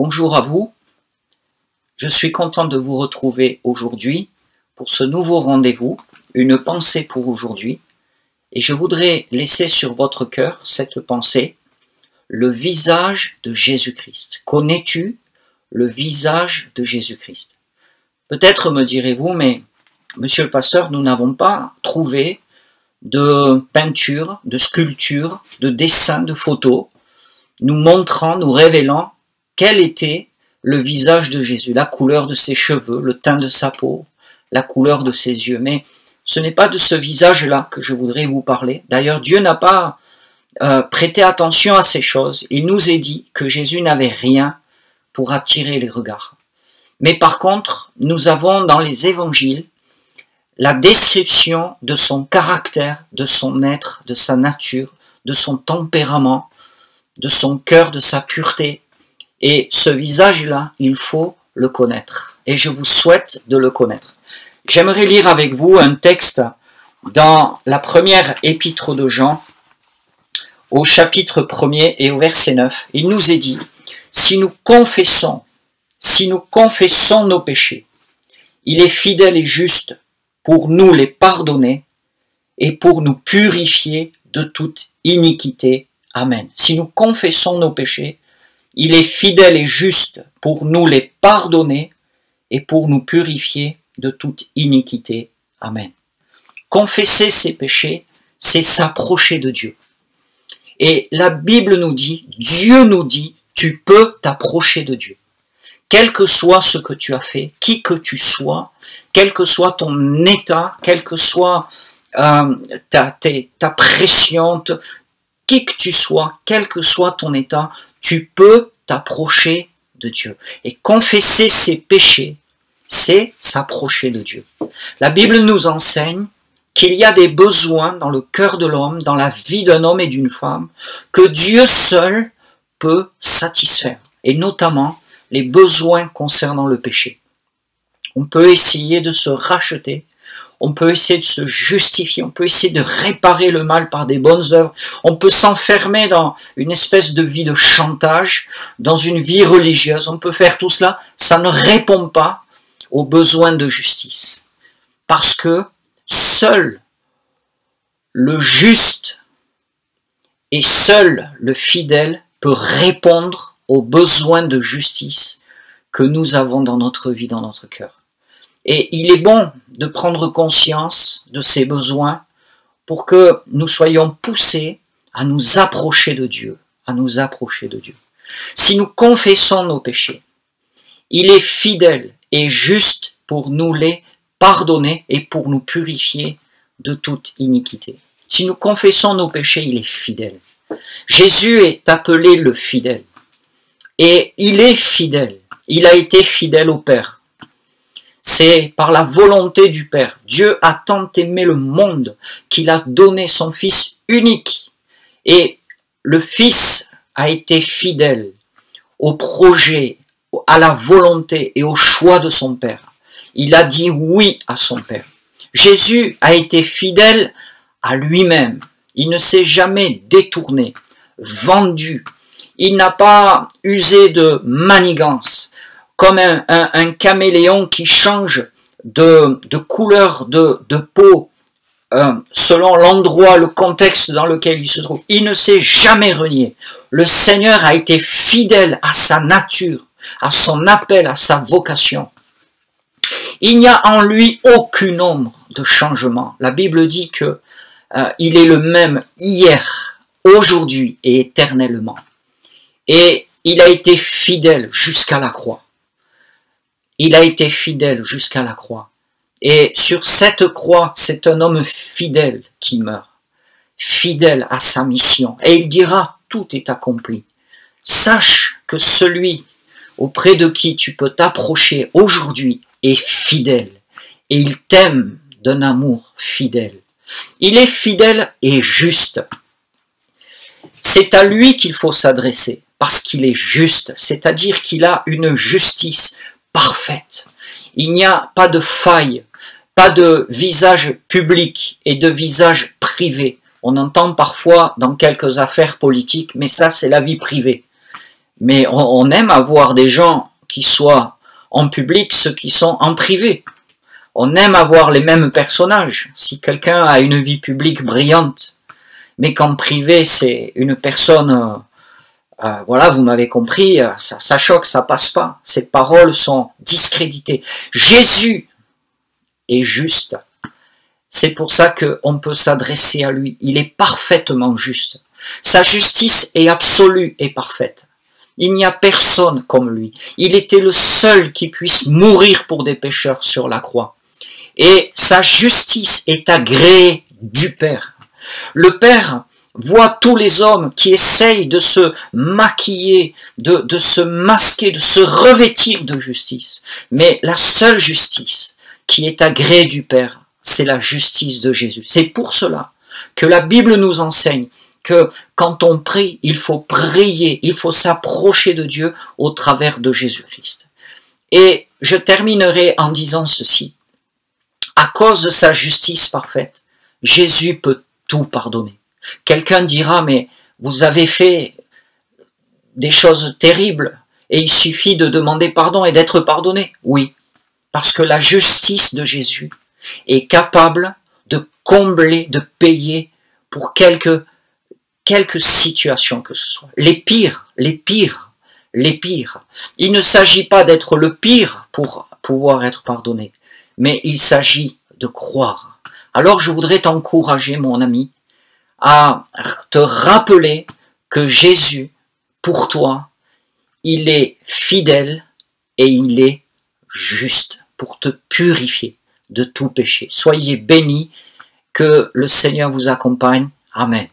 Bonjour à vous, je suis content de vous retrouver aujourd'hui pour ce nouveau rendez-vous, une pensée pour aujourd'hui, et je voudrais laisser sur votre cœur cette pensée, le visage de Jésus-Christ. Connais-tu le visage de Jésus-Christ? Peut-être me direz-vous, mais monsieur le pasteur, nous n'avons pas trouvé de peinture, de sculpture, de dessin, de photos, nous montrant, nous révélant quel était le visage de Jésus, la couleur de ses cheveux, le teint de sa peau, la couleur de ses yeux. Mais ce n'est pas de ce visage-là que je voudrais vous parler. D'ailleurs, Dieu n'a pas prêté attention à ces choses. Il nous est dit que Jésus n'avait rien pour attirer les regards. Mais par contre, nous avons dans les évangiles la description de son caractère, de son être, de sa nature, de son tempérament, de son cœur, de sa pureté. Et ce visage-là, il faut le connaître. Et je vous souhaite de le connaître. J'aimerais lire avec vous un texte dans la première épître de Jean, au chapitre 1er et au verset 9. Il nous est dit, si nous confessons nos péchés, il est fidèle et juste pour nous les pardonner et pour nous purifier de toute iniquité. Amen. Si nous confessons nos péchés, il est fidèle et juste pour nous les pardonner et pour nous purifier de toute iniquité. Amen. Confesser ses péchés, c'est s'approcher de Dieu. Et la Bible nous dit, Dieu nous dit, tu peux t'approcher de Dieu. Quel que soit ce que tu as fait, qui que tu sois, quel que soit ton état, quelle que soit ta pression, qui que tu sois, quel que soit ton état, tu peux t'approcher de Dieu. Et confesser ses péchés, c'est s'approcher de Dieu. La Bible nous enseigne qu'il y a des besoins dans le cœur de l'homme, dans la vie d'un homme et d'une femme, que Dieu seul peut satisfaire. Et notamment les besoins concernant le péché. On peut essayer de se racheter, on peut essayer de se justifier, on peut essayer de réparer le mal par des bonnes œuvres, on peut s'enfermer dans une espèce de vie de chantage, dans une vie religieuse, on peut faire tout cela, ça ne répond pas aux besoins de justice. Parce que seul le juste et seul le fidèle peut répondre aux besoins de justice que nous avons dans notre vie, dans notre cœur. Et il est bon de prendre conscience de ces besoins pour que nous soyons poussés à nous approcher de Dieu, à nous approcher de Dieu. Si nous confessons nos péchés, il est fidèle et juste pour nous les pardonner et pour nous purifier de toute iniquité. Si nous confessons nos péchés, il est fidèle. Jésus est appelé le fidèle. Et il est fidèle. Il a été fidèle au Père. C'est par la volonté du Père. Dieu a tant aimé le monde qu'il a donné son Fils unique. Et le Fils a été fidèle au projet, à la volonté et au choix de son Père. Il a dit oui à son Père. Jésus a été fidèle à lui-même. Il ne s'est jamais détourné, vendu. Il n'a pas usé de manigance, comme un caméléon qui change de couleur de peau selon l'endroit, le contexte dans lequel il se trouve. Il ne s'est jamais renié. Le Seigneur a été fidèle à sa nature, à son appel, à sa vocation. Il n'y a en lui aucune ombre de changement. La Bible dit que il est le même hier, aujourd'hui et éternellement. Et il a été fidèle jusqu'à la croix. Il a été fidèle jusqu'à la croix. Et sur cette croix, c'est un homme fidèle qui meurt. Fidèle à sa mission. Et il dira, tout est accompli. Sache que celui auprès de qui tu peux t'approcher aujourd'hui est fidèle. Et il t'aime d'un amour fidèle. Il est fidèle et juste. C'est à lui qu'il faut s'adresser. Parce qu'il est juste, c'est-à-dire qu'il a une justice parfaite. Il n'y a pas de faille, pas de visage public et de visage privé. On entend parfois dans quelques affaires politiques, mais ça c'est la vie privée. Mais on aime avoir des gens qui soient en public, ceux qui sont en privé. On aime avoir les mêmes personnages. Si quelqu'un a une vie publique brillante, mais qu'en privé c'est une personne, voilà, vous m'avez compris, ça choque, ça passe pas. Ces paroles sont discréditées. Jésus est juste. C'est pour ça qu'on peut s'adresser à lui. Il est parfaitement juste. Sa justice est absolue et parfaite. Il n'y a personne comme lui. Il était le seul qui puisse mourir pour des pécheurs sur la croix. Et sa justice est agréée du Père. Le Père voit tous les hommes qui essayent de se maquiller, de se masquer, de se revêtir de justice. Mais la seule justice qui est agréée du Père, c'est la justice de Jésus. C'est pour cela que la Bible nous enseigne que quand on prie, il faut prier, il faut s'approcher de Dieu au travers de Jésus-Christ. Et je terminerai en disant ceci. À cause de sa justice parfaite, Jésus peut tout pardonner. Quelqu'un dira, mais vous avez fait des choses terribles et il suffit de demander pardon et d'être pardonné. Oui, parce que la justice de Jésus est capable de combler, de payer pour quelques situations que ce soit. Les pires. Il ne s'agit pas d'être le pire pour pouvoir être pardonné, mais il s'agit de croire. Alors je voudrais t'encourager, mon ami, à te rappeler que Jésus, pour toi, il est fidèle et il est juste pour te purifier de tout péché. Soyez bénis, que le Seigneur vous accompagne. Amen.